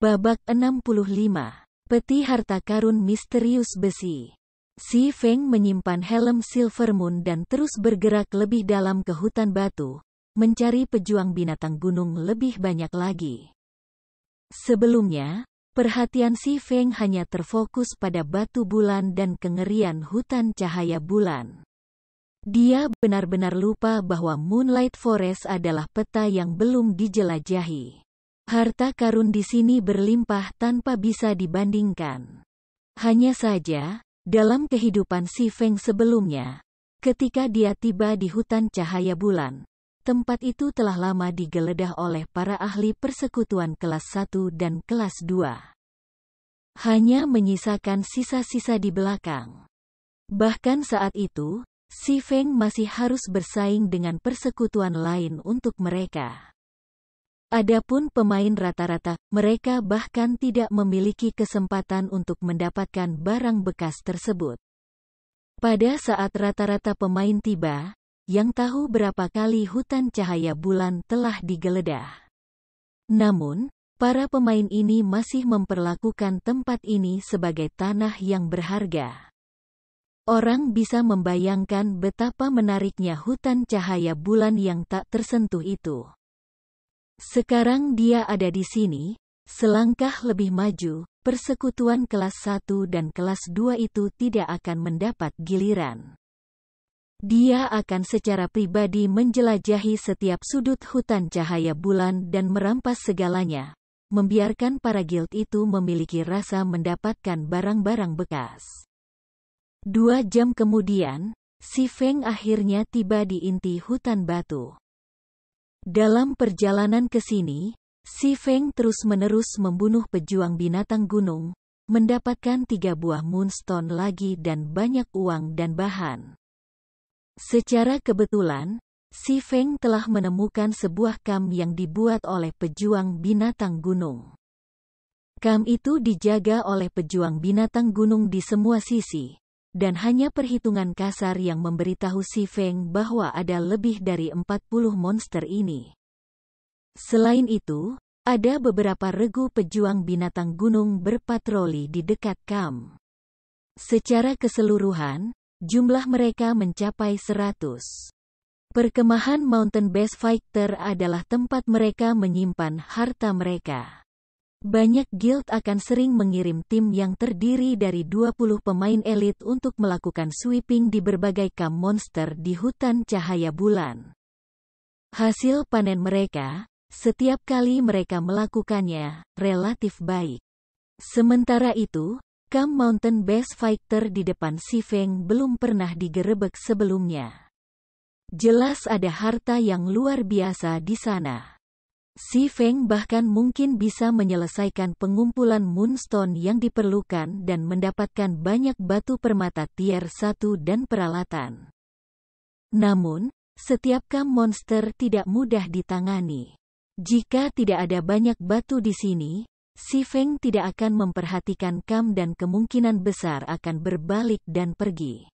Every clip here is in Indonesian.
Babak 65. Peti harta karun misterius besi. Si Feng menyimpan helm Silver Moon dan terus bergerak lebih dalam ke hutan batu, mencari pejuang binatang gunung lebih banyak lagi. Sebelumnya, perhatian Si Feng hanya terfokus pada batu bulan dan kengerian hutan cahaya bulan. Dia benar-benar lupa bahwa Moonlight Forest adalah peta yang belum dijelajahi. Harta karun di sini berlimpah tanpa bisa dibandingkan. Hanya saja, dalam kehidupan Si Feng sebelumnya, ketika dia tiba di hutan cahaya bulan, tempat itu telah lama digeledah oleh para ahli persekutuan kelas 1 dan kelas 2. Hanya menyisakan sisa-sisa di belakang. Bahkan saat itu, Si Feng masih harus bersaing dengan persekutuan lain untuk mereka. Adapun pemain rata-rata, mereka bahkan tidak memiliki kesempatan untuk mendapatkan barang bekas tersebut. Pada saat rata-rata pemain tiba, yang tahu berapa kali hutan cahaya bulan telah digeledah. Namun, para pemain ini masih memperlakukan tempat ini sebagai tanah yang berharga. Orang bisa membayangkan betapa menariknya hutan cahaya bulan yang tak tersentuh itu. Sekarang dia ada di sini, selangkah lebih maju, persekutuan kelas 1 dan kelas 2 itu tidak akan mendapat giliran. Dia akan secara pribadi menjelajahi setiap sudut hutan cahaya bulan dan merampas segalanya, membiarkan para guild itu memiliki rasa mendapatkan barang-barang bekas. 2 jam kemudian, Si Feng akhirnya tiba di inti hutan batu. Dalam perjalanan ke sini, Si Feng terus-menerus membunuh pejuang binatang gunung, mendapatkan 3 buah moonstone lagi dan banyak uang dan bahan. Secara kebetulan, Si Feng telah menemukan sebuah kam yang dibuat oleh pejuang binatang gunung. Kam itu dijaga oleh pejuang binatang gunung di semua sisi, dan hanya perhitungan kasar yang memberitahu Si Feng bahwa ada lebih dari 40 monster ini. Selain itu, ada beberapa regu pejuang binatang gunung berpatroli di dekat kam. Secara keseluruhan, jumlah mereka mencapai 100. Perkemahan Mountain Base Fighter adalah tempat mereka menyimpan harta mereka. Banyak guild akan sering mengirim tim yang terdiri dari 20 pemain elit untuk melakukan sweeping di berbagai kam monster di hutan cahaya bulan. Hasil panen mereka, setiap kali mereka melakukannya, relatif baik. Sementara itu, kam Mountain Base Fighter di depan Si Feng belum pernah digerebek sebelumnya. Jelas ada harta yang luar biasa di sana. Si Feng bahkan mungkin bisa menyelesaikan pengumpulan moonstone yang diperlukan dan mendapatkan banyak batu permata tier 1 dan peralatan. Namun, setiap kam monster tidak mudah ditangani. Jika tidak ada banyak batu di sini, Si Feng tidak akan memperhatikan kam dan kemungkinan besar akan berbalik dan pergi.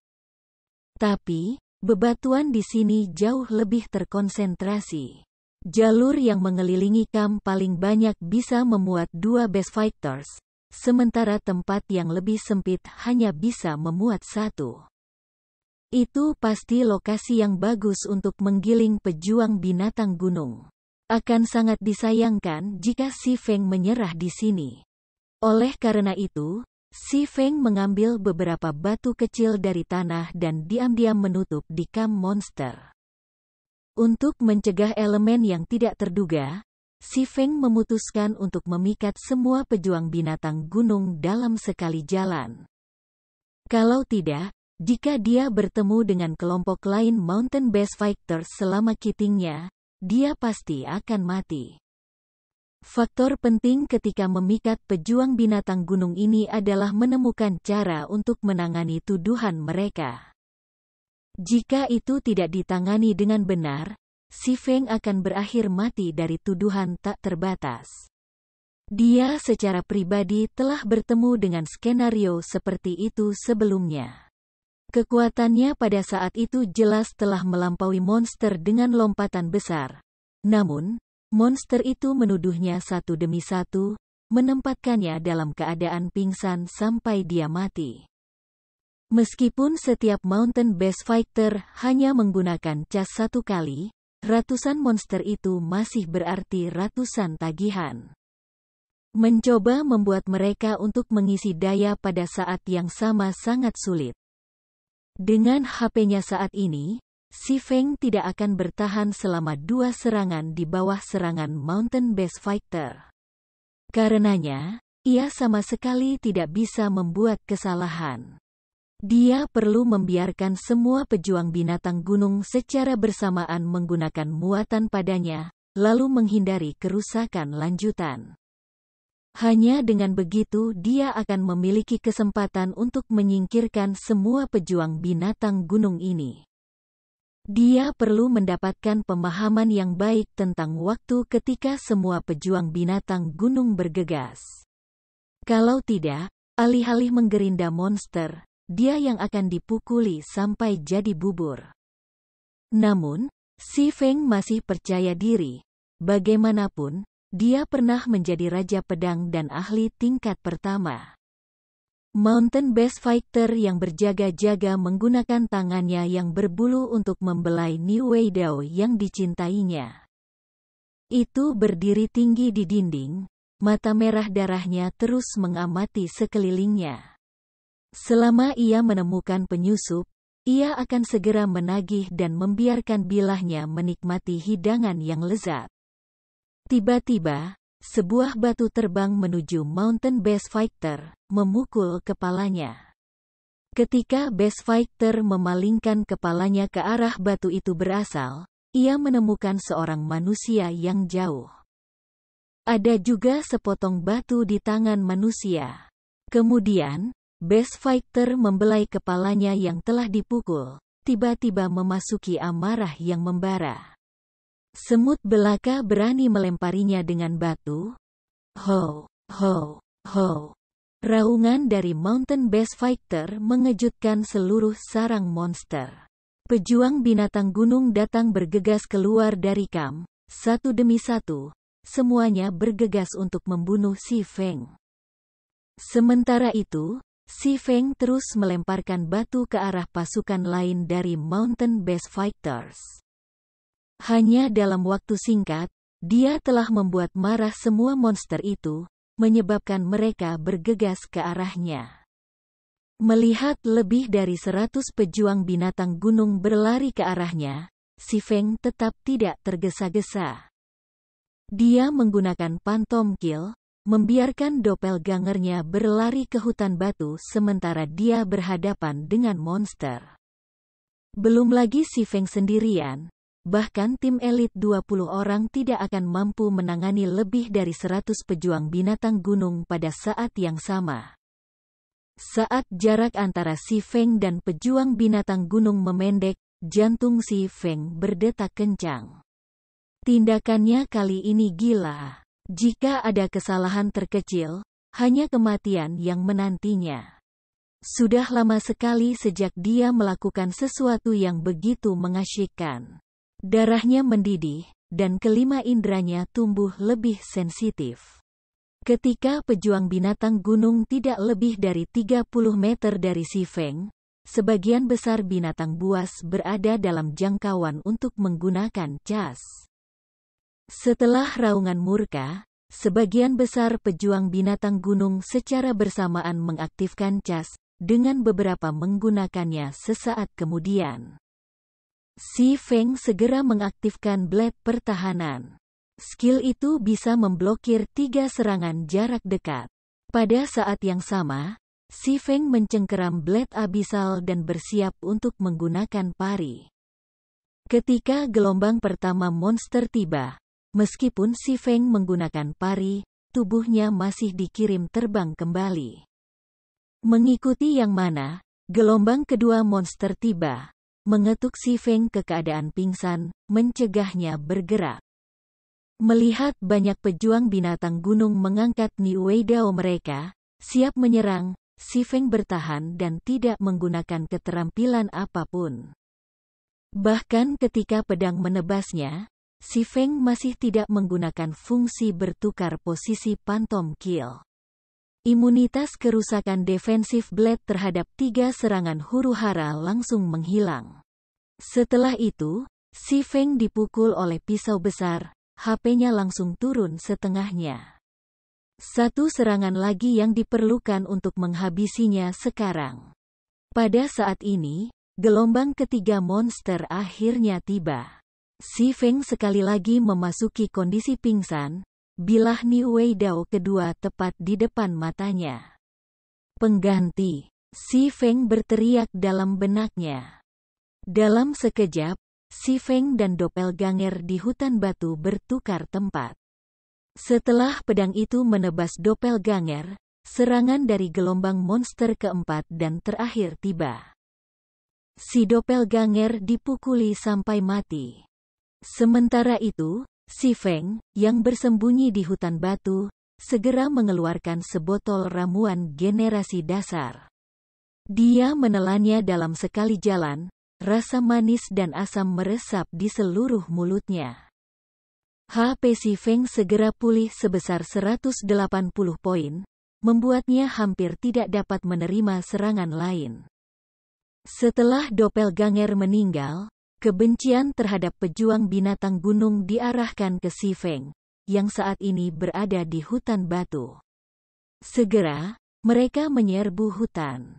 Tapi, bebatuan di sini jauh lebih terkonsentrasi. Jalur yang mengelilingi kam paling banyak bisa memuat 2 base fighters, sementara tempat yang lebih sempit hanya bisa memuat 1. Itu pasti lokasi yang bagus untuk menggiling pejuang binatang gunung. Akan sangat disayangkan jika Si Feng menyerah di sini. Oleh karena itu, Si Feng mengambil beberapa batu kecil dari tanah dan diam-diam menutup di kam monster. Untuk mencegah elemen yang tidak terduga, Si Feng memutuskan untuk memikat semua pejuang binatang gunung dalam sekali jalan. Kalau tidak, jika dia bertemu dengan kelompok lain Mountain Base Fighters selama kitingnya, dia pasti akan mati. Faktor penting ketika memikat pejuang binatang gunung ini adalah menemukan cara untuk menangani tuduhan mereka. Jika itu tidak ditangani dengan benar, Si Feng akan berakhir mati dari tuduhan tak terbatas. Dia secara pribadi telah bertemu dengan skenario seperti itu sebelumnya. Kekuatannya pada saat itu jelas telah melampaui monster dengan lompatan besar. Namun, monster itu menuduhnya satu demi satu, menempatkannya dalam keadaan pingsan sampai dia mati. Meskipun setiap Mountain Base Fighter hanya menggunakan cas satu kali, ratusan monster itu masih berarti ratusan tagihan. Mencoba membuat mereka untuk mengisi daya pada saat yang sama sangat sulit. Dengan HP-nya saat ini, Si Feng tidak akan bertahan selama 2 serangan di bawah serangan Mountain Base Fighter. Karenanya, ia sama sekali tidak bisa membuat kesalahan. Dia perlu membiarkan semua pejuang binatang gunung secara bersamaan menggunakan muatan padanya, lalu menghindari kerusakan lanjutan. Hanya dengan begitu dia akan memiliki kesempatan untuk menyingkirkan semua pejuang binatang gunung ini. Dia perlu mendapatkan pemahaman yang baik tentang waktu ketika semua pejuang binatang gunung bergegas. Kalau tidak, alih-alih menggerinda monster, dia yang akan dipukuli sampai jadi bubur. Namun, Si Feng masih percaya diri. Bagaimanapun, dia pernah menjadi Raja Pedang dan ahli tingkat pertama. Mountain Base Fighter yang berjaga-jaga menggunakan tangannya yang berbulu untuk membelai Niu Weidao yang dicintainya. Itu berdiri tinggi di dinding, mata merah darahnya terus mengamati sekelilingnya. Selama ia menemukan penyusup, ia akan segera menagih dan membiarkan bilahnya menikmati hidangan yang lezat. Tiba-tiba, sebuah batu terbang menuju Mountain Base Fighter, memukul kepalanya. Ketika Base Fighter memalingkan kepalanya ke arah batu itu berasal, ia menemukan seorang manusia yang jauh. Ada juga sepotong batu di tangan manusia. Kemudian, Base Fighter membelai kepalanya yang telah dipukul, tiba-tiba memasuki amarah yang membara. Semut belaka berani melemparinya dengan batu. Ho, ho, ho. Raungan dari Mountain Base Fighter mengejutkan seluruh sarang monster. Pejuang binatang gunung datang bergegas keluar dari kamp, satu demi satu, semuanya bergegas untuk membunuh Si Feng. Sementara itu, Si Feng terus melemparkan batu ke arah pasukan lain dari Mountain Base Fighters. Hanya dalam waktu singkat, dia telah membuat marah semua monster itu, menyebabkan mereka bergegas ke arahnya. Melihat lebih dari 100 pejuang binatang gunung berlari ke arahnya, Si Feng tetap tidak tergesa-gesa. Dia menggunakan Phantom Kill, membiarkan doppelgangernya berlari ke hutan batu sementara dia berhadapan dengan monster. Belum lagi Si Feng sendirian, bahkan tim elit 20 orang tidak akan mampu menangani lebih dari 100 pejuang binatang gunung pada saat yang sama. Saat jarak antara Si Feng dan pejuang binatang gunung memendek, jantung Si Feng berdetak kencang. Tindakannya kali ini gila. Jika ada kesalahan terkecil, hanya kematian yang menantinya. Sudah lama sekali sejak dia melakukan sesuatu yang begitu mengasyikkan. Darahnya mendidih, dan kelima indranya tumbuh lebih sensitif. Ketika pejuang binatang gunung tidak lebih dari 30 meter dari Si Feng, sebagian besar binatang buas berada dalam jangkauan untuk menggunakan cas. Setelah raungan murka, sebagian besar pejuang binatang gunung secara bersamaan mengaktifkan cas, dengan beberapa menggunakannya sesaat kemudian. Si Feng segera mengaktifkan blade pertahanan. Skill itu bisa memblokir 3 serangan jarak dekat. Pada saat yang sama, Si Feng mencengkeram blade abyssal dan bersiap untuk menggunakan pari. Ketika gelombang pertama monster tiba, meskipun Si Feng menggunakan pari, tubuhnya masih dikirim terbang kembali. Mengikuti yang mana, gelombang kedua monster tiba, mengetuk Si Feng ke keadaan pingsan, mencegahnya bergerak. Melihat banyak pejuang binatang gunung mengangkat Niu Weidao mereka, siap menyerang, Si Feng bertahan dan tidak menggunakan keterampilan apapun. Bahkan ketika pedang menebasnya, Si Feng masih tidak menggunakan fungsi bertukar posisi Phantom Kill. Imunitas kerusakan defensif Blade terhadap 3 serangan huru-hara langsung menghilang. Setelah itu, si Feng dipukul oleh pisau besar, HP-nya langsung turun setengahnya. Satu serangan lagi yang diperlukan untuk menghabisinya sekarang. Pada saat ini, gelombang ketiga monster akhirnya tiba. Si Feng sekali lagi memasuki kondisi pingsan, bilah Ni Wei Dao kedua tepat di depan matanya. Pengganti, si Feng berteriak dalam benaknya. Dalam sekejap, si Feng dan doppelganger di hutan batu bertukar tempat. Setelah pedang itu menebas doppelganger, serangan dari gelombang monster keempat dan terakhir tiba. Si doppelganger dipukuli sampai mati. Sementara itu, si Feng, yang bersembunyi di hutan batu, segera mengeluarkan sebotol ramuan generasi dasar. Dia menelannya dalam sekali jalan, rasa manis dan asam meresap di seluruh mulutnya. HP si Feng segera pulih sebesar 180 poin, membuatnya hampir tidak dapat menerima serangan lain. Setelah doppelganger meninggal, kebencian terhadap pejuang binatang gunung diarahkan ke si Feng, yang saat ini berada di hutan batu. Segera, mereka menyerbu hutan.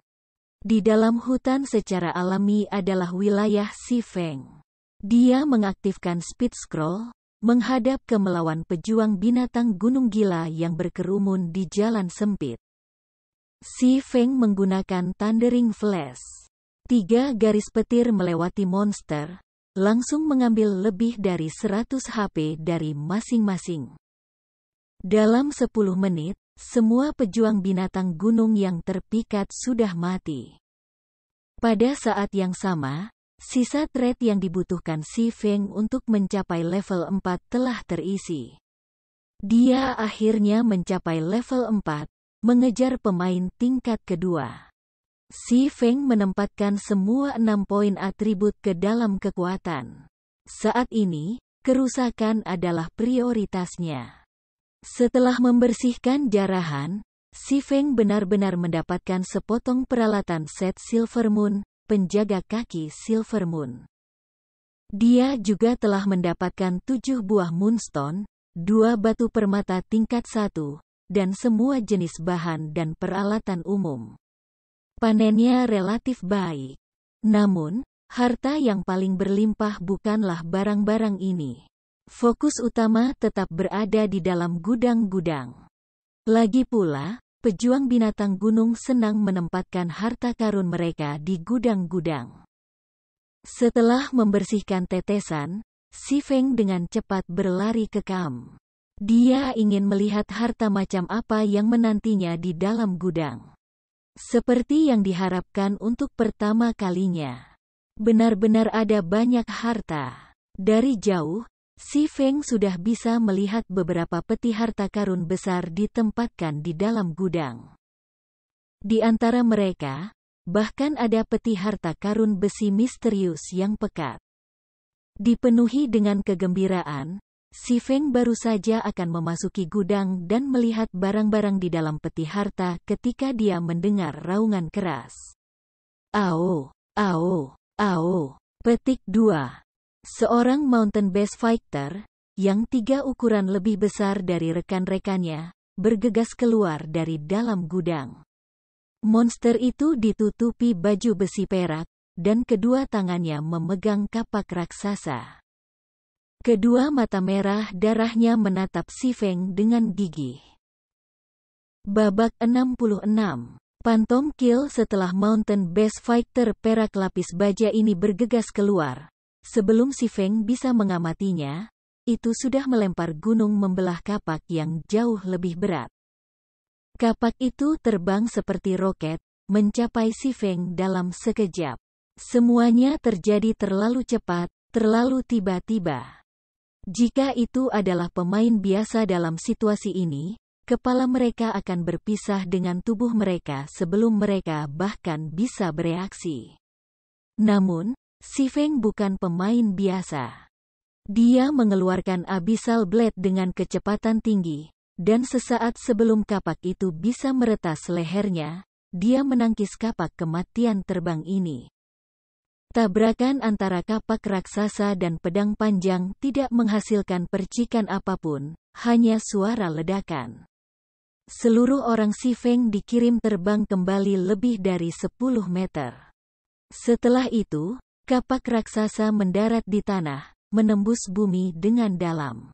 Di dalam hutan secara alami adalah wilayah si Feng. Dia mengaktifkan speed scroll, menghadap ke melawan pejuang binatang gunung gila yang berkerumun di jalan sempit. Si Feng menggunakan Thundering Flash. 3 garis petir melewati monster, langsung mengambil lebih dari 100 HP dari masing-masing. Dalam 10 menit, semua pejuang binatang gunung yang terpikat sudah mati. Pada saat yang sama, sisa thread yang dibutuhkan si Feng untuk mencapai level 4 telah terisi. Dia akhirnya mencapai level 4, mengejar pemain tingkat kedua. Si Feng menempatkan semua 6 poin atribut ke dalam kekuatan. Saat ini, kerusakan adalah prioritasnya. Setelah membersihkan jarahan, si Feng benar-benar mendapatkan sepotong peralatan set Silver Moon, penjaga kaki Silver Moon. Dia juga telah mendapatkan 7 buah Moonstone, 2 batu permata tingkat 1, dan semua jenis bahan dan peralatan umum. Panennya relatif baik. Namun, harta yang paling berlimpah bukanlah barang-barang ini. Fokus utama tetap berada di dalam gudang-gudang. Lagi pula, pejuang binatang gunung senang menempatkan harta karun mereka di gudang-gudang. Setelah membersihkan tetesan, si Feng dengan cepat berlari ke kamp. Dia ingin melihat harta macam apa yang menantinya di dalam gudang. Seperti yang diharapkan untuk pertama kalinya. Benar-benar ada banyak harta. Dari jauh, si Feng sudah bisa melihat beberapa peti harta karun besar ditempatkan di dalam gudang. Di antara mereka, bahkan ada peti harta karun besi misterius yang pekat. Dipenuhi dengan kegembiraan, si Feng baru saja akan memasuki gudang dan melihat barang-barang di dalam peti harta ketika dia mendengar raungan keras. Ao, ao, ao. Petik 2. Seorang mountain base fighter, yang 3 ukuran lebih besar dari rekan-rekannya, bergegas keluar dari dalam gudang. Monster itu ditutupi baju besi perak, dan kedua tangannya memegang kapak raksasa. Kedua mata merah darahnya menatap si Feng dengan gigih. Babak 66. Phantom Kill. Setelah Mountain Base Fighter perak lapis baja ini bergegas keluar, sebelum si Feng bisa mengamatinya, itu sudah melempar gunung membelah kapak yang jauh lebih berat. Kapak itu terbang seperti roket, mencapai si Feng dalam sekejap. Semuanya terjadi terlalu cepat, terlalu tiba-tiba. Jika itu adalah pemain biasa dalam situasi ini, kepala mereka akan berpisah dengan tubuh mereka sebelum mereka bahkan bisa bereaksi. Namun, si Feng bukan pemain biasa. Dia mengeluarkan Abyssal Blade dengan kecepatan tinggi, dan sesaat sebelum kapak itu bisa meretas lehernya, dia menangkis kapak kematian terbang ini. Tabrakan antara kapak raksasa dan pedang panjang tidak menghasilkan percikan apapun, hanya suara ledakan. Seluruh orang Si Feng dikirim terbang kembali lebih dari 10 meter. Setelah itu, kapak raksasa mendarat di tanah, menembus bumi dengan dalam.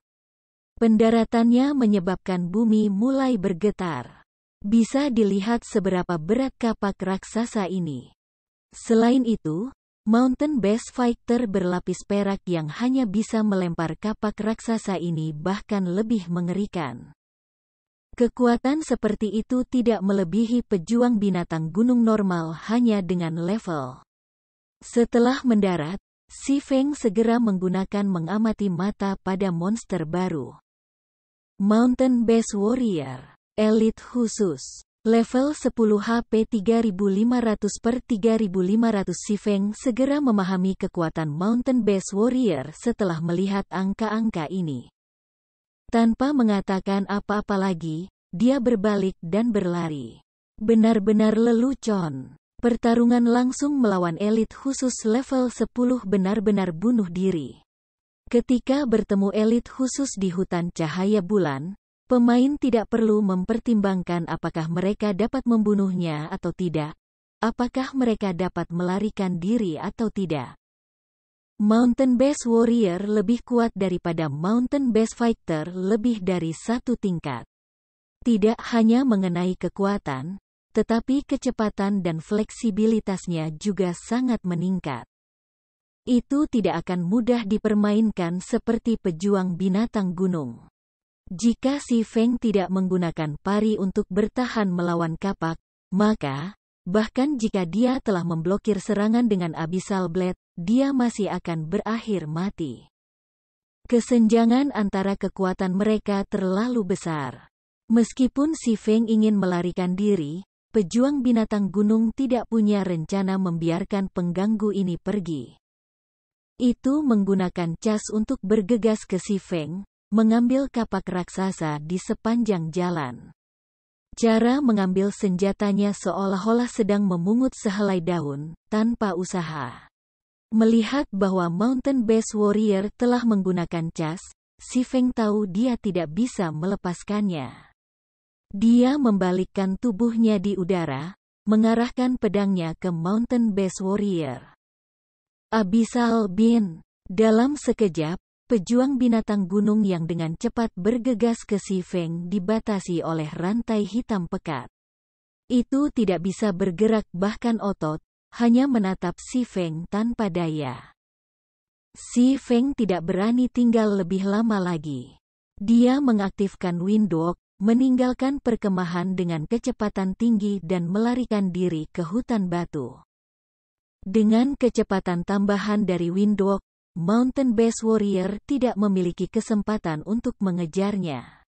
Pendaratannya menyebabkan bumi mulai bergetar. Bisa dilihat seberapa berat kapak raksasa ini. Selain itu, Mountain Base Fighter berlapis perak yang hanya bisa melempar kapak raksasa ini bahkan lebih mengerikan. Kekuatan seperti itu tidak melebihi pejuang binatang gunung normal hanya dengan level. Setelah mendarat, Si Feng segera menggunakan mengamati mata pada monster baru. Mountain Base Warrior, Elite Khusus. Level 10 HP 3500 per 3500. Si Feng segera memahami kekuatan Mountain Base Warrior setelah melihat angka-angka ini. Tanpa mengatakan apa-apa lagi, dia berbalik dan berlari. Benar-benar lelucon. Pertarungan langsung melawan elit khusus level 10 benar-benar bunuh diri. Ketika bertemu elit khusus di hutan cahaya bulan, pemain tidak perlu mempertimbangkan apakah mereka dapat membunuhnya atau tidak, apakah mereka dapat melarikan diri atau tidak. Mountain Base Warrior lebih kuat daripada Mountain Base Fighter lebih dari satu tingkat. Tidak hanya mengenai kekuatan, tetapi kecepatan dan fleksibilitasnya juga sangat meningkat. Itu tidak akan mudah dipermainkan seperti pejuang binatang gunung. Jika Si Feng tidak menggunakan pari untuk bertahan melawan kapak, maka, bahkan jika dia telah memblokir serangan dengan Abyssal Blade, dia masih akan berakhir mati. Kesenjangan antara kekuatan mereka terlalu besar. Meskipun Si Feng ingin melarikan diri, pejuang binatang gunung tidak punya rencana membiarkan pengganggu ini pergi. Itu menggunakan cas untuk bergegas ke Si Feng, mengambil kapak raksasa di sepanjang jalan. Cara mengambil senjatanya seolah-olah sedang memungut sehelai daun, tanpa usaha. Melihat bahwa Mountain Base Warrior telah menggunakan cas, Si Feng tahu dia tidak bisa melepaskannya. Dia membalikkan tubuhnya di udara, mengarahkan pedangnya ke Mountain Base Warrior. Abyssal Beam. Dalam sekejap, pejuang binatang gunung yang dengan cepat bergegas ke Si Feng dibatasi oleh rantai hitam pekat. Itu tidak bisa bergerak bahkan otot, hanya menatap Si Feng tanpa daya. Si Feng tidak berani tinggal lebih lama lagi. Dia mengaktifkan Windwalk, meninggalkan perkemahan dengan kecepatan tinggi dan melarikan diri ke hutan batu. Dengan kecepatan tambahan dari Windwalk, Mountain Base Warrior tidak memiliki kesempatan untuk mengejarnya.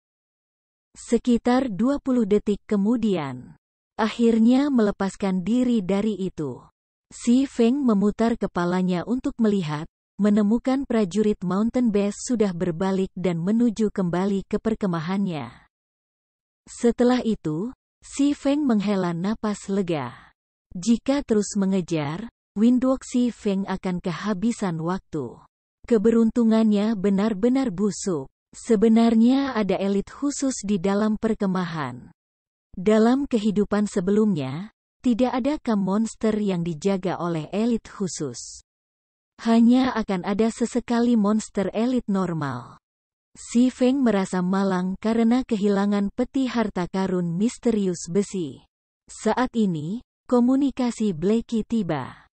Sekitar 20 detik kemudian, akhirnya melepaskan diri dari itu. Si Feng memutar kepalanya untuk melihat, menemukan prajurit Mountain Base sudah berbalik dan menuju kembali ke perkemahannya. Setelah itu, Si Feng menghela napas lega. Jika terus mengejar, Windwalk Si Feng akan kehabisan waktu. Keberuntungannya benar-benar busuk. Sebenarnya ada elit khusus di dalam perkemahan. Dalam kehidupan sebelumnya, tidak ada camp monster yang dijaga oleh elit khusus. Hanya akan ada sesekali monster elit normal. Si Feng merasa malang karena kehilangan peti harta karun misterius besi. Saat ini, komunikasi Blackie tiba.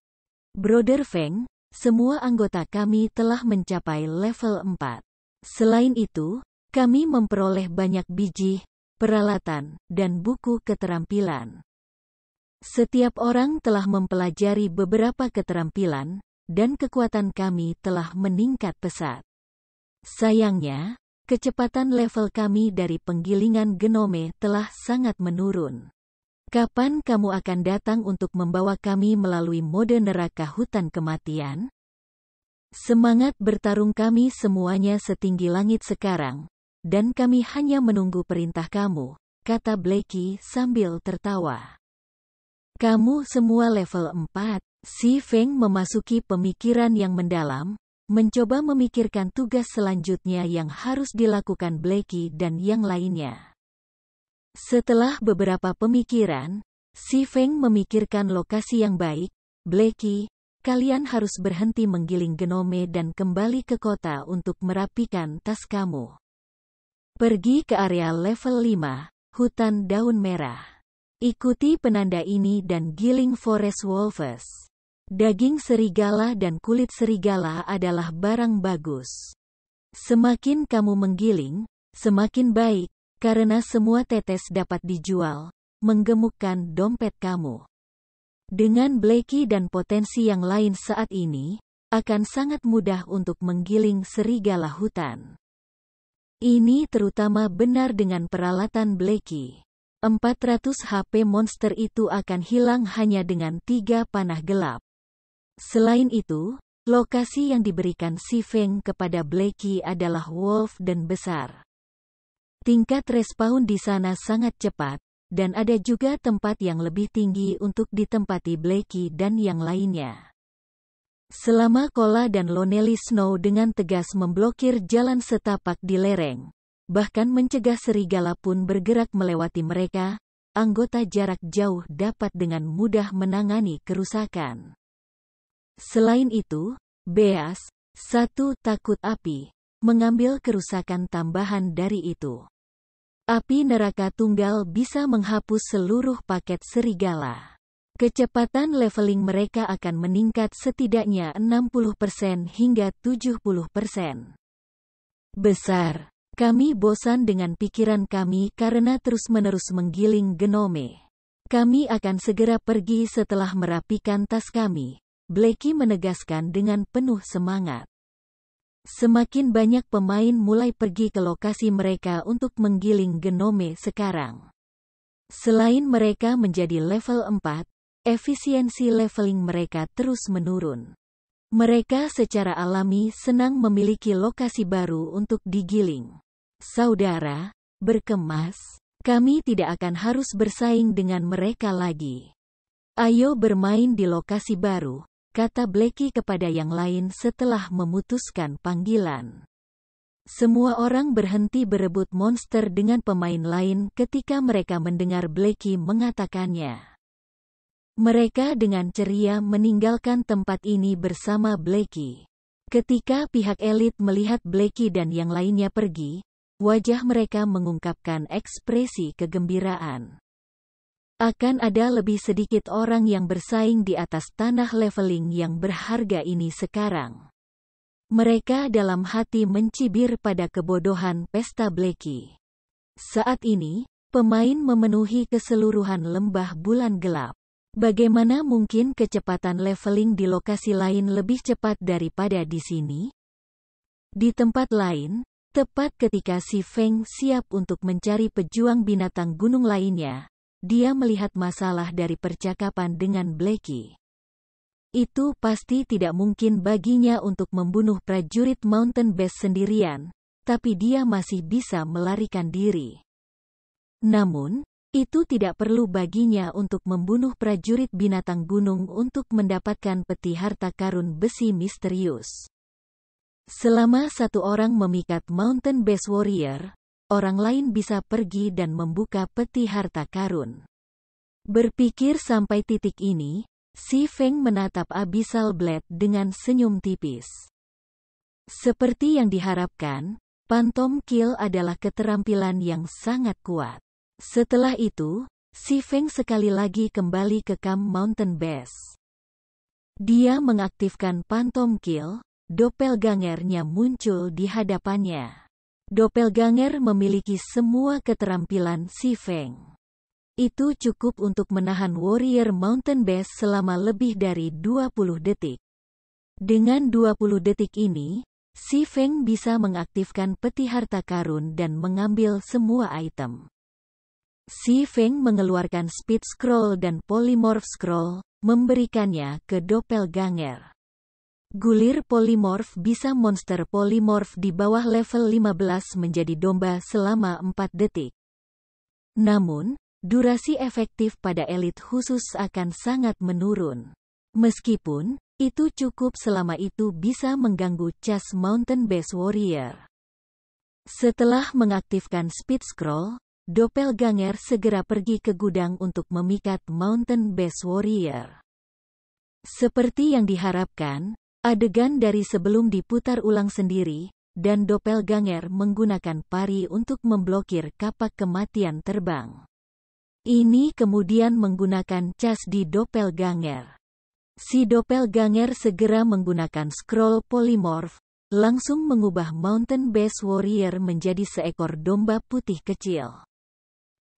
Brother Feng, semua anggota kami telah mencapai level 4. Selain itu, kami memperoleh banyak biji, peralatan, dan buku keterampilan. Setiap orang telah mempelajari beberapa keterampilan, dan kekuatan kami telah meningkat pesat. Sayangnya, kecepatan level kami dari penggilingan genome telah sangat menurun. Kapan kamu akan datang untuk membawa kami melalui mode neraka hutan kematian? Semangat bertarung kami semuanya setinggi langit sekarang, dan kami hanya menunggu perintah kamu, kata Blackie sambil tertawa. Kamu semua level 4, Si Feng memasuki pemikiran yang mendalam, mencoba memikirkan tugas selanjutnya yang harus dilakukan Blackie dan yang lainnya. Setelah beberapa pemikiran, Si Feng memikirkan lokasi yang baik. Blackie, kalian harus berhenti menggiling genome dan kembali ke kota untuk merapikan tas kamu. Pergi ke area level 5, hutan daun merah. Ikuti penanda ini dan giling forest wolves. Daging serigala dan kulit serigala adalah barang bagus. Semakin kamu menggiling, semakin baik, karena semua tetes dapat dijual, menggemukkan dompet kamu. Dengan Blackie dan potensi yang lain saat ini, akan sangat mudah untuk menggiling serigala hutan. Ini terutama benar dengan peralatan Blackie. 400 HP monster itu akan hilang hanya dengan 3 panah gelap. Selain itu, lokasi yang diberikan Si Feng kepada Blackie adalah wolf dan besar. Tingkat respawn di sana sangat cepat, dan ada juga tempat yang lebih tinggi untuk ditempati Blackie dan yang lainnya. Selama Kola dan Lonely Snow dengan tegas memblokir jalan setapak di lereng, bahkan mencegah serigala pun bergerak melewati mereka, anggota jarak jauh dapat dengan mudah menangani kerusakan. Selain itu, Beas, satu takut api, mengambil kerusakan tambahan dari itu. Api neraka tunggal bisa menghapus seluruh paket serigala. Kecepatan leveling mereka akan meningkat setidaknya 60% hingga 70%. Besar. Kami bosan dengan pikiran kami karena terus-menerus menggiling genome. Kami akan segera pergi setelah merapikan tas kami, Blackie menegaskan dengan penuh semangat. Semakin banyak pemain mulai pergi ke lokasi mereka untuk menggiling genome sekarang. Selain mereka menjadi level 4, efisiensi leveling mereka terus menurun. Mereka secara alami senang memiliki lokasi baru untuk digiling. Saudara, berkemas, kami tidak akan harus bersaing dengan mereka lagi. Ayo bermain di lokasi baru, kata Blackie kepada yang lain setelah memutuskan panggilan. Semua orang berhenti berebut monster dengan pemain lain ketika mereka mendengar Blackie mengatakannya. Mereka dengan ceria meninggalkan tempat ini bersama Blackie. Ketika pihak elit melihat Blackie dan yang lainnya pergi, wajah mereka mengungkapkan ekspresi kegembiraan. Akan ada lebih sedikit orang yang bersaing di atas tanah leveling yang berharga ini sekarang. Mereka dalam hati mencibir pada kebodohan pesta Blackie. Saat ini, pemain memenuhi keseluruhan lembah bulan gelap. Bagaimana mungkin kecepatan leveling di lokasi lain lebih cepat daripada di sini? Di tempat lain, tepat ketika Si Feng siap untuk mencari pejuang binatang gunung lainnya, dia melihat masalah dari percakapan dengan Blackie. Itu pasti tidak mungkin baginya untuk membunuh prajurit Mountain Base sendirian, tapi dia masih bisa melarikan diri. Namun, itu tidak perlu baginya untuk membunuh prajurit binatang gunung untuk mendapatkan peti harta karun besi misterius. Selama satu orang memikat Mountain Base Warrior, orang lain bisa pergi dan membuka peti harta karun. Berpikir sampai titik ini, Si Feng menatap Abyssal Blade dengan senyum tipis. Seperti yang diharapkan, Phantom Kill adalah keterampilan yang sangat kuat. Setelah itu, Si Feng sekali lagi kembali ke Camp Mountain Base. Dia mengaktifkan Phantom Kill, doppelgangernya muncul di hadapannya. Doppelganger memiliki semua keterampilan Si Feng. Itu cukup untuk menahan Warrior Mountain Base selama lebih dari 20 detik. Dengan 20 detik ini, Si Feng bisa mengaktifkan peti harta karun dan mengambil semua item. Si Feng mengeluarkan Speed Scroll dan Polymorph Scroll, memberikannya ke Doppelganger. Gulir polimorf bisa monster polimorf di bawah level 15 menjadi domba selama 4 detik. Namun, durasi efektif pada elit khusus akan sangat menurun. Meskipun, itu cukup selama itu bisa mengganggu cas Mountain Base Warrior. Setelah mengaktifkan speed scroll, Doppelganger segera pergi ke gudang untuk memikat Mountain Base Warrior. Seperti yang diharapkan, adegan dari sebelum diputar ulang sendiri, dan Doppelganger menggunakan pari untuk memblokir kapak kematian terbang. Ini kemudian menggunakan cas di Doppelganger. Si Doppelganger segera menggunakan scroll polymorph, langsung mengubah Mountain Base Warrior menjadi seekor domba putih kecil.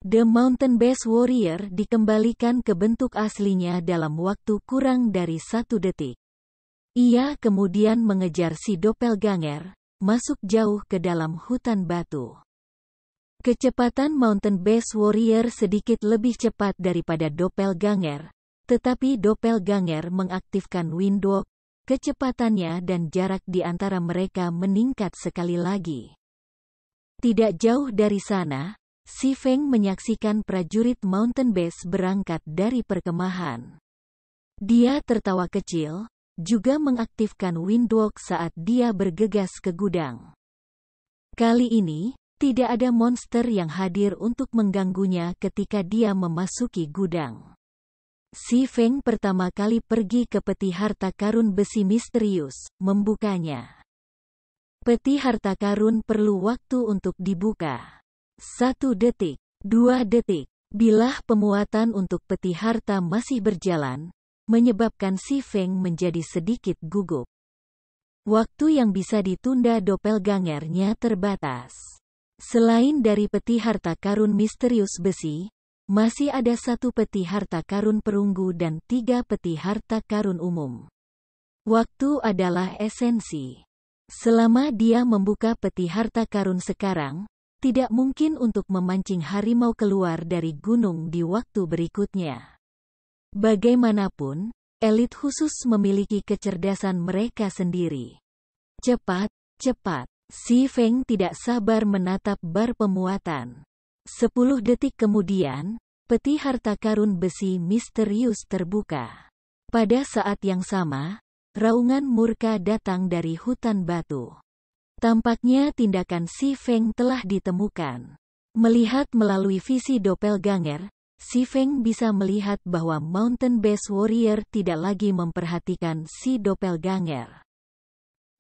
The Mountain Base Warrior dikembalikan ke bentuk aslinya dalam waktu kurang dari 1 detik. Ia kemudian mengejar si Doppelganger, masuk jauh ke dalam hutan batu. Kecepatan Mountain Base Warrior sedikit lebih cepat daripada Doppelganger, tetapi Doppelganger mengaktifkan Windwalk, kecepatannya dan jarak di antara mereka meningkat sekali lagi. Tidak jauh dari sana, Si Feng menyaksikan prajurit Mountain Base berangkat dari perkemahan. Dia tertawa kecil, juga mengaktifkan Windwalk saat dia bergegas ke gudang. Kali ini, tidak ada monster yang hadir untuk mengganggunya ketika dia memasuki gudang. Si Feng pertama kali pergi ke peti harta karun besi misterius, membukanya. Peti harta karun perlu waktu untuk dibuka. 1 detik, 2 detik. Bilah pemuatan untuk peti harta masih berjalan, menyebabkan Si Feng menjadi sedikit gugup. Waktu yang bisa ditunda Doppelgangernya terbatas. Selain dari peti harta karun misterius besi, masih ada 1 peti harta karun perunggu dan 3 peti harta karun umum. Waktu adalah esensi. Selama dia membuka peti harta karun sekarang, tidak mungkin untuk memancing harimau keluar dari gunung di waktu berikutnya. Bagaimanapun, elit khusus memiliki kecerdasan mereka sendiri. Cepat, cepat. Si Feng tidak sabar menatap bar pemuatan. 10 detik kemudian, peti harta karun besi misterius terbuka. Pada saat yang sama, raungan murka datang dari hutan batu. Tampaknya tindakan Si Feng telah ditemukan. Melihat melalui visi Doppelganger, Si Feng bisa melihat bahwa Mountain Base Warrior tidak lagi memperhatikan si Doppelganger.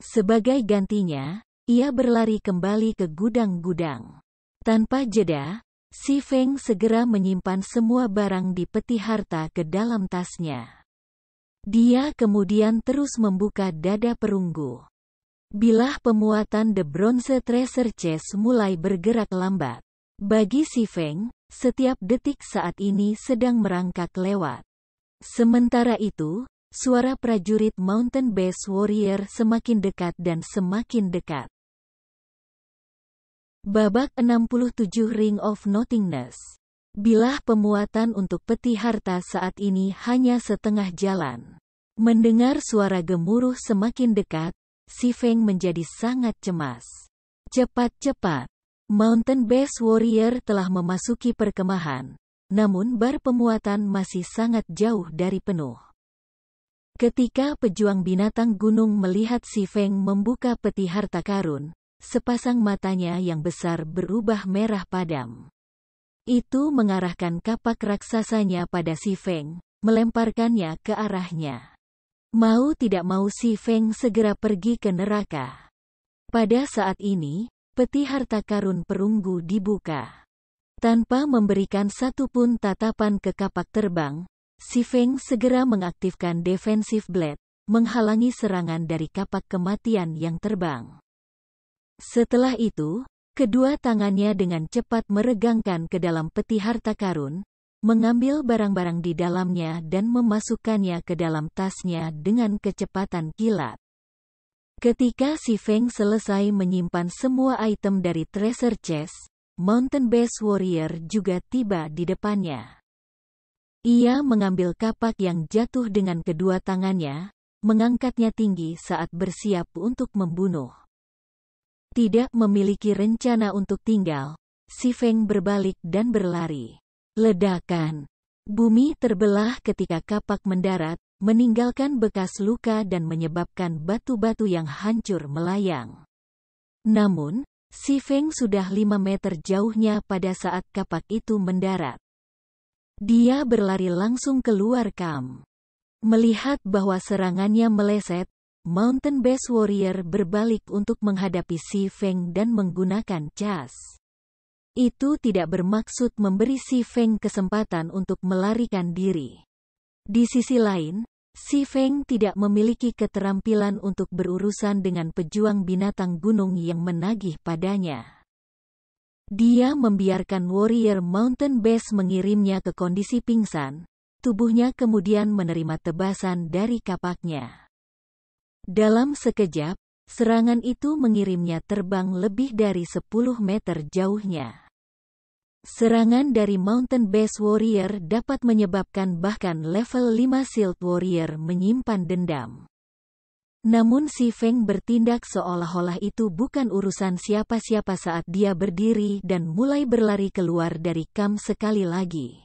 Sebagai gantinya, ia berlari kembali ke gudang-gudang. Tanpa jeda, Si Feng segera menyimpan semua barang di peti harta ke dalam tasnya. Dia kemudian terus membuka dada perunggu. Bilah pemuatan The Bronze Treasure Chest mulai bergerak lambat. Bagi Si Feng, setiap detik saat ini sedang merangkak lewat. Sementara itu, suara prajurit Mountain Base Warrior semakin dekat dan semakin dekat. Babak 67 Ring of Nothingness. Bilah pemuatan untuk peti harta saat ini hanya setengah jalan. Mendengar suara gemuruh semakin dekat, Si Feng menjadi sangat cemas. Cepat-cepat. Mountain Base Warrior telah memasuki perkemahan, namun bar pemuatan masih sangat jauh dari penuh. Ketika pejuang binatang gunung melihat Si Feng membuka peti harta karun, sepasang matanya yang besar berubah merah padam. Itu mengarahkan kapak raksasanya pada Si Feng, melemparkannya ke arahnya. Mau tidak mau Si Feng segera pergi ke neraka. Pada saat ini, peti harta karun perunggu dibuka. Tanpa memberikan satu pun tatapan ke kapak terbang, Si Feng segera mengaktifkan Defensive Blade, menghalangi serangan dari kapak kematian yang terbang. Setelah itu, kedua tangannya dengan cepat meregangkan ke dalam peti harta karun, mengambil barang-barang di dalamnya dan memasukkannya ke dalam tasnya dengan kecepatan kilat. Ketika Si Feng selesai menyimpan semua item dari treasure chest, Mountain Base Warrior juga tiba di depannya. Ia mengambil kapak yang jatuh dengan kedua tangannya, mengangkatnya tinggi saat bersiap untuk membunuh. Tidak memiliki rencana untuk tinggal, Si Feng berbalik dan berlari. Ledakan. Bumi terbelah ketika kapak mendarat, meninggalkan bekas luka dan menyebabkan batu-batu yang hancur melayang. Namun, Si Feng sudah 5 meter jauhnya pada saat kapak itu mendarat. Dia berlari langsung keluar kamp. Melihat bahwa serangannya meleset, Mountain Base Warrior berbalik untuk menghadapi Si Feng dan menggunakan cas. Itu tidak bermaksud memberi Si Feng kesempatan untuk melarikan diri. Di sisi lain, Si Feng tidak memiliki keterampilan untuk berurusan dengan pejuang binatang gunung yang menagih padanya. Dia membiarkan Warrior Mountain Base mengirimnya ke kondisi pingsan, tubuhnya kemudian menerima tebasan dari kapaknya. Dalam sekejap, serangan itu mengirimnya terbang lebih dari 10 meter jauhnya. Serangan dari Mountain Base Warrior dapat menyebabkan bahkan level 5 Shield Warrior menyimpan dendam. Namun Si Feng bertindak seolah-olah itu bukan urusan siapa-siapa saat dia berdiri dan mulai berlari keluar dari kamp sekali lagi.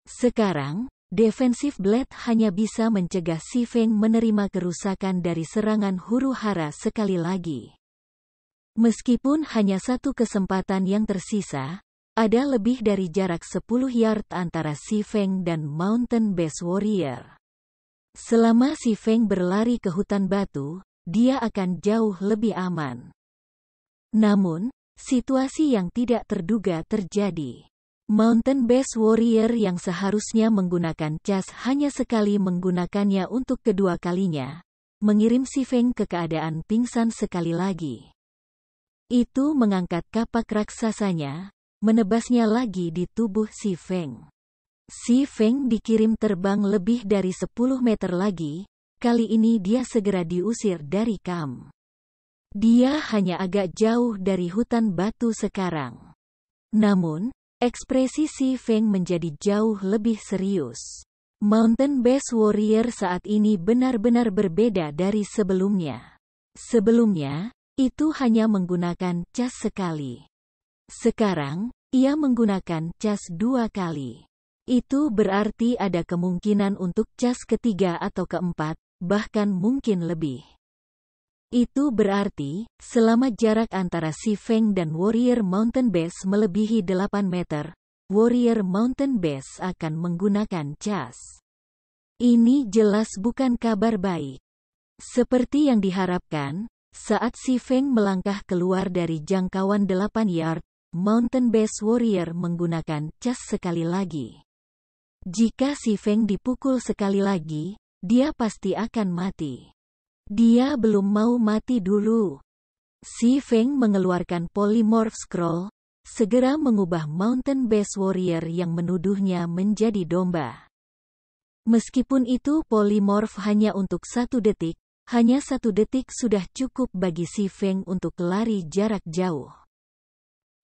Sekarang, Defensive Blade hanya bisa mencegah Si Feng menerima kerusakan dari serangan huru hara sekali lagi. Meskipun hanya satu kesempatan yang tersisa, ada lebih dari jarak 10 yard antara Si Feng dan Mountain Base Warrior. Selama Si Feng berlari ke hutan batu, dia akan jauh lebih aman. Namun, situasi yang tidak terduga terjadi. Mountain Base Warrior yang seharusnya menggunakan cas hanya sekali menggunakannya untuk kedua kalinya, mengirim Si Feng ke keadaan pingsan sekali lagi. Itu mengangkat kapak raksasanya, menebasnya lagi di tubuh Si Feng. Si Feng dikirim terbang lebih dari 10 meter lagi, kali ini dia segera diusir dari kamp. Dia hanya agak jauh dari hutan batu sekarang. Namun, ekspresi Si Feng menjadi jauh lebih serius. Mountain Base Warrior saat ini benar-benar berbeda dari sebelumnya. Sebelumnya, itu hanya menggunakan cas sekali. Sekarang, ia menggunakan cas 2 kali. Itu berarti ada kemungkinan untuk cas ketiga atau keempat, bahkan mungkin lebih. Itu berarti, selama jarak antara Si Feng dan Warrior Mountain Base melebihi 8 meter, Warrior Mountain Base akan menggunakan cas. Ini jelas bukan kabar baik. Seperti yang diharapkan, saat Si Feng melangkah keluar dari jangkauan 8 yard, Mountain Base Warrior menggunakan cas sekali lagi. Jika Si Feng dipukul sekali lagi, dia pasti akan mati. Dia belum mau mati dulu. Si Feng mengeluarkan Polymorph Scroll, segera mengubah Mountain Base Warrior yang menuduhnya menjadi domba. Meskipun itu Polymorph hanya untuk 1 detik, hanya 1 detik sudah cukup bagi Si Feng untuk lari jarak jauh.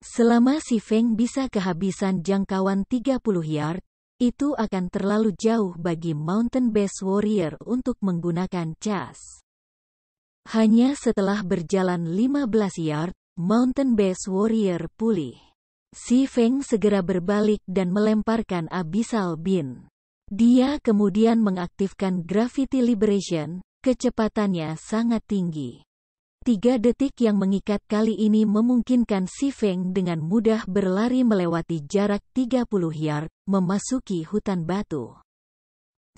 Selama Si Feng bisa kehabisan jangkauan 30 yard, itu akan terlalu jauh bagi Mountain Base Warrior untuk menggunakan cas. Hanya setelah berjalan 15 yard, Mountain Base Warrior pulih. Si Feng segera berbalik dan melemparkan Abyssal Beam. Dia kemudian mengaktifkan Gravity Liberation, kecepatannya sangat tinggi. 3 detik yang mengikat kali ini memungkinkan Si Feng dengan mudah berlari melewati jarak 30 yard, memasuki hutan batu.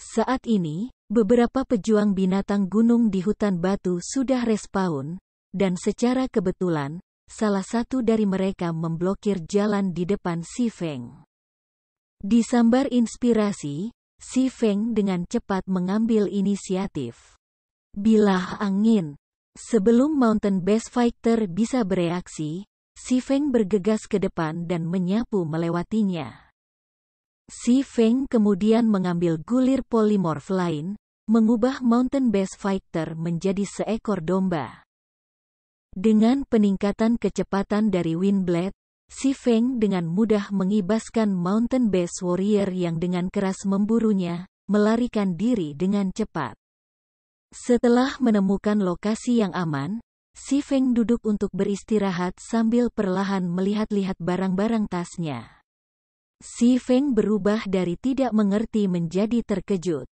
Saat ini, beberapa pejuang binatang gunung di hutan batu sudah respawn, dan secara kebetulan, salah satu dari mereka memblokir jalan di depan Si Feng. Disambar inspirasi, Si Feng dengan cepat mengambil inisiatif. Bilah angin. Sebelum Mountain Base Fighter bisa bereaksi, Si Feng bergegas ke depan dan menyapu melewatinya. Si Feng kemudian mengambil gulir polymorph lain, mengubah Mountain Base Fighter menjadi seekor domba. Dengan peningkatan kecepatan dari Windblade, Si Feng dengan mudah mengibaskan Mountain Base Warrior yang dengan keras memburunya, melarikan diri dengan cepat. Setelah menemukan lokasi yang aman, Si Feng duduk untuk beristirahat sambil perlahan melihat-lihat barang-barang tasnya. Si Feng berubah dari tidak mengerti menjadi terkejut.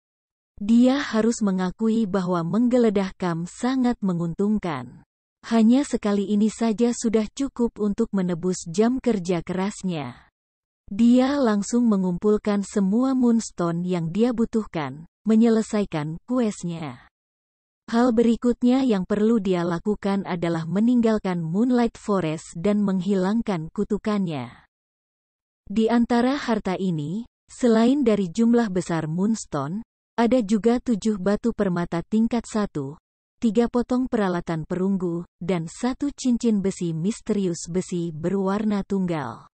Dia harus mengakui bahwa menggeledah kamp sangat menguntungkan. Hanya sekali ini saja sudah cukup untuk menebus jam kerja kerasnya. Dia langsung mengumpulkan semua moonstone yang dia butuhkan, menyelesaikan kuesnya. Hal berikutnya yang perlu dia lakukan adalah meninggalkan Moonlight Forest dan menghilangkan kutukannya. Di antara harta ini, selain dari jumlah besar moonstone, ada juga 7 batu permata tingkat 1, 3 potong peralatan perunggu, dan 1 cincin besi misterius besi berwarna tunggal.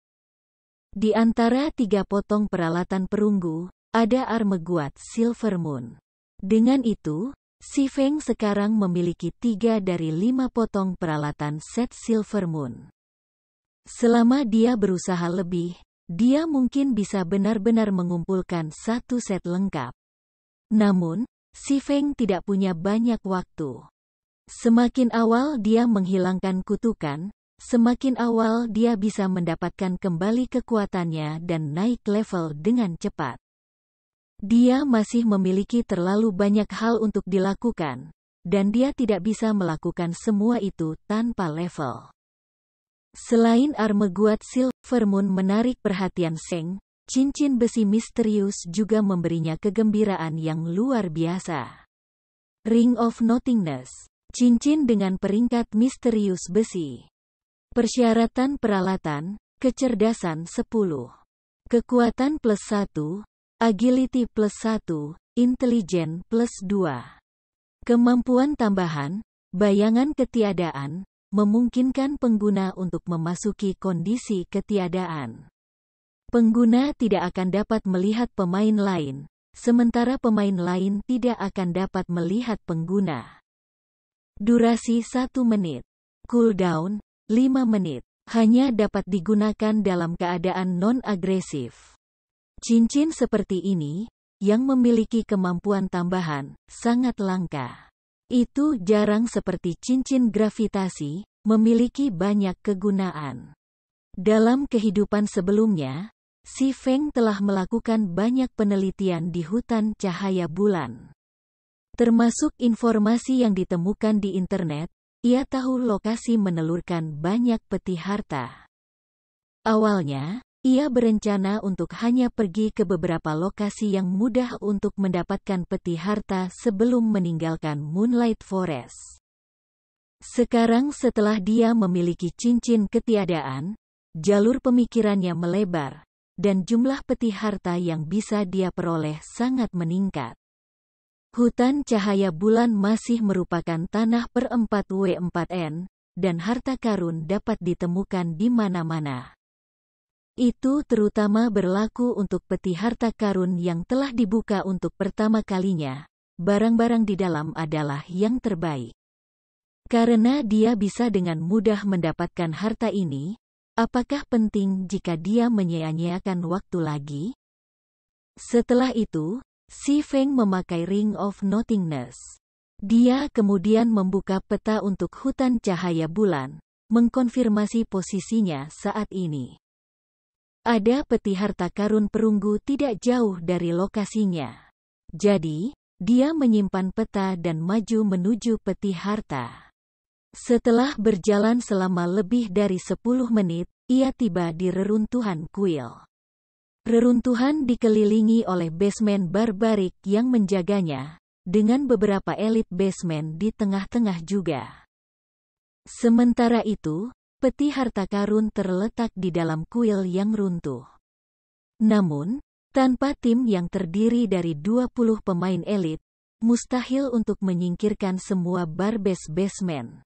Di antara 3 potong peralatan perunggu, ada armeguat Silver Moon. Dengan itu, Si Feng sekarang memiliki 3 dari 5 potong peralatan set Silver Moon. Selama dia berusaha lebih, dia mungkin bisa benar-benar mengumpulkan 1 set lengkap. Namun, Si Feng tidak punya banyak waktu. Semakin awal dia menghilangkan kutukan, semakin awal dia bisa mendapatkan kembali kekuatannya dan naik level dengan cepat. Dia masih memiliki terlalu banyak hal untuk dilakukan, dan dia tidak bisa melakukan semua itu tanpa level. Selain armeguat Silver Moon menarik perhatian Seng, cincin besi misterius juga memberinya kegembiraan yang luar biasa. Ring of Nothingness, cincin dengan peringkat misterius besi. Persyaratan peralatan, kecerdasan 10. Kekuatan plus 1. Agility plus 1, Intelligence plus 2. Kemampuan tambahan, bayangan ketiadaan, memungkinkan pengguna untuk memasuki kondisi ketiadaan. Pengguna tidak akan dapat melihat pemain lain, sementara pemain lain tidak akan dapat melihat pengguna. Durasi 1 menit. Cooldown, 5 menit. Hanya dapat digunakan dalam keadaan non-agresif. Cincin seperti ini, yang memiliki kemampuan tambahan, sangat langka. Itu jarang seperti cincin gravitasi, memiliki banyak kegunaan. Dalam kehidupan sebelumnya, Si Feng telah melakukan banyak penelitian di hutan cahaya bulan. Termasuk informasi yang ditemukan di internet, ia tahu lokasi menelurkan banyak peti harta. Awalnya, ia berencana untuk hanya pergi ke beberapa lokasi yang mudah untuk mendapatkan peti harta sebelum meninggalkan Moonlight Forest. Sekarang setelah dia memiliki cincin ketiadaan, jalur pemikirannya melebar, dan jumlah peti harta yang bisa dia peroleh sangat meningkat. Hutan cahaya bulan masih merupakan tanah per 4W4N, dan harta karun dapat ditemukan di mana-mana. Itu terutama berlaku untuk peti harta karun yang telah dibuka untuk pertama kalinya. Barang-barang di dalam adalah yang terbaik. Karena dia bisa dengan mudah mendapatkan harta ini, apakah penting jika dia menyia-nyiakan waktu lagi? Setelah itu, Si Feng memakai Ring of Nothingness. Dia kemudian membuka peta untuk hutan cahaya bulan, mengkonfirmasi posisinya saat ini. Ada peti harta karun perunggu tidak jauh dari lokasinya. Jadi, dia menyimpan peta dan maju menuju peti harta. Setelah berjalan selama lebih dari 10 menit, ia tiba di reruntuhan kuil. Reruntuhan dikelilingi oleh basement barbarik yang menjaganya, dengan beberapa elit basement di tengah-tengah juga. Sementara itu, peti harta karun terletak di dalam kuil yang runtuh. Namun, tanpa tim yang terdiri dari 20 pemain elit, mustahil untuk menyingkirkan semua barbes basement.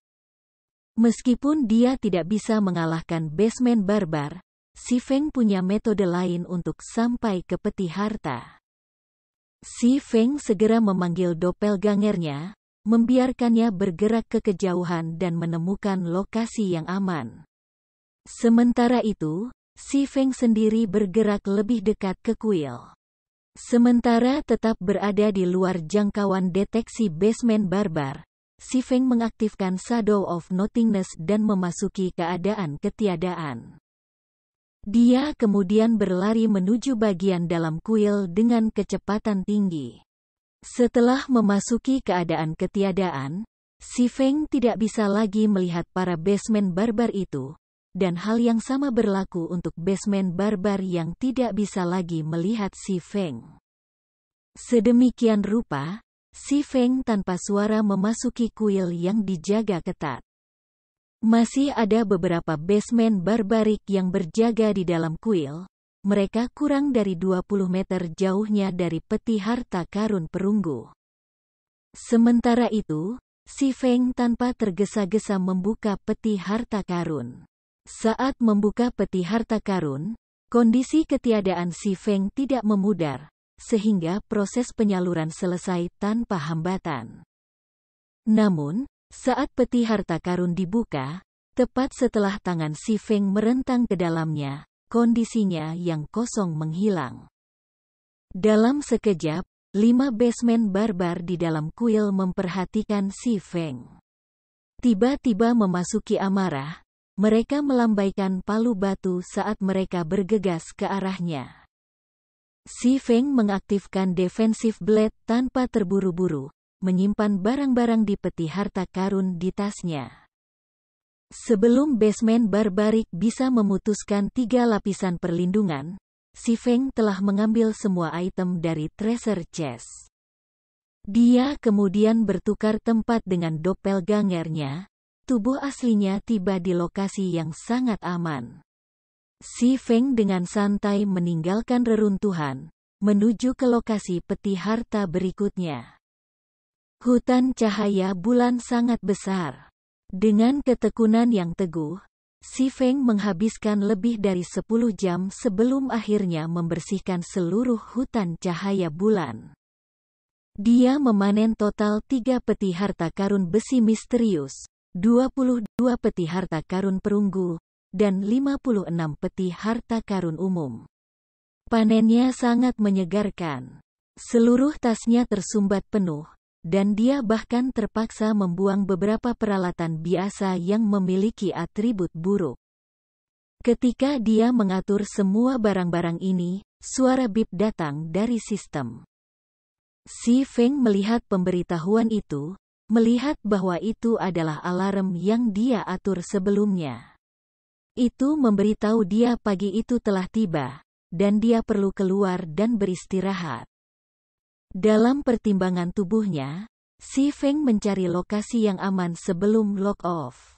Meskipun dia tidak bisa mengalahkan basement barbar, Si Feng punya metode lain untuk sampai ke peti harta. Si Feng segera memanggil doppelgangernya, membiarkannya bergerak ke kejauhan dan menemukan lokasi yang aman. Sementara itu, Si Feng sendiri bergerak lebih dekat ke kuil. Sementara tetap berada di luar jangkauan deteksi basement barbar, Si Feng mengaktifkan Shadow of Nothingness dan memasuki keadaan ketiadaan. Dia kemudian berlari menuju bagian dalam kuil dengan kecepatan tinggi. Setelah memasuki keadaan ketiadaan, Si Feng tidak bisa lagi melihat para basement barbar itu, dan hal yang sama berlaku untuk basement barbar yang tidak bisa lagi melihat Si Feng. Sedemikian rupa, Si Feng tanpa suara memasuki kuil yang dijaga ketat. Masih ada beberapa basement barbarik yang berjaga di dalam kuil. Mereka kurang dari 20 meter jauhnya dari peti harta karun perunggu. Sementara itu, Si Feng tanpa tergesa-gesa membuka peti harta karun. Saat membuka peti harta karun, kondisi ketiadaan Si Feng tidak memudar, sehingga proses penyaluran selesai tanpa hambatan. Namun, saat peti harta karun dibuka, tepat setelah tangan Si Feng merentang ke dalamnya, kondisinya yang kosong menghilang. Dalam sekejap, 5 basement barbar di dalam kuil memperhatikan Si Feng. Tiba-tiba memasuki amarah, mereka melambaikan palu batu saat mereka bergegas ke arahnya. Si Feng mengaktifkan Defensive Blade tanpa terburu-buru, menyimpan barang-barang di peti harta karun di tasnya. Sebelum basement barbarik bisa memutuskan 3 lapisan perlindungan, Si Feng telah mengambil semua item dari treasure chest. Dia kemudian bertukar tempat dengan doppelgangernya. Tubuh aslinya tiba di lokasi yang sangat aman. Si Feng dengan santai meninggalkan reruntuhan, menuju ke lokasi peti harta berikutnya. Hutan cahaya bulan sangat besar. Dengan ketekunan yang teguh, Si Feng menghabiskan lebih dari 10 jam sebelum akhirnya membersihkan seluruh hutan cahaya bulan. Dia memanen total 3 peti harta karun besi misterius, 22 peti harta karun perunggu, dan 56 peti harta karun umum. Panennya sangat menyegarkan. Seluruh tasnya tersumbat penuh, dan dia bahkan terpaksa membuang beberapa peralatan biasa yang memiliki atribut buruk. Ketika dia mengatur semua barang-barang ini, suara bip datang dari sistem. Si Feng melihat pemberitahuan itu, melihat bahwa itu adalah alarm yang dia atur sebelumnya. Itu memberitahu dia pagi itu telah tiba, dan dia perlu keluar dan beristirahat. Dalam pertimbangan tubuhnya, Si Feng mencari lokasi yang aman sebelum log off.